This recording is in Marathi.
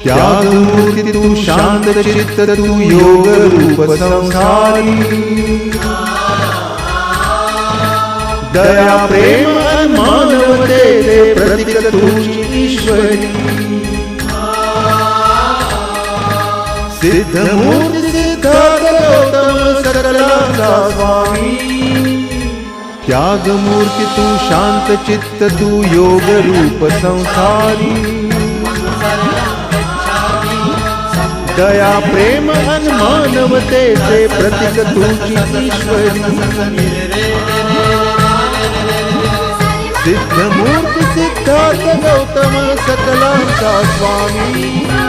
त्यागमूर्ती तू शांत चित्त तू योग रूप संसारी दया प्रेम मानवतेचे प्रतीक तुझी ईश्वरी सिद्धमूर्ती सिद्धार्थ गौतम सकलांचा स्वामी त्यागमूर्ती तू शांत चित्त तू योग रूप संसारी दया प्रेम मानवतेचे प्रतीक तुझी ईश्वरी सिद्धमूर्ती सिद्धार्थ गौतम सकलांचा स्वामी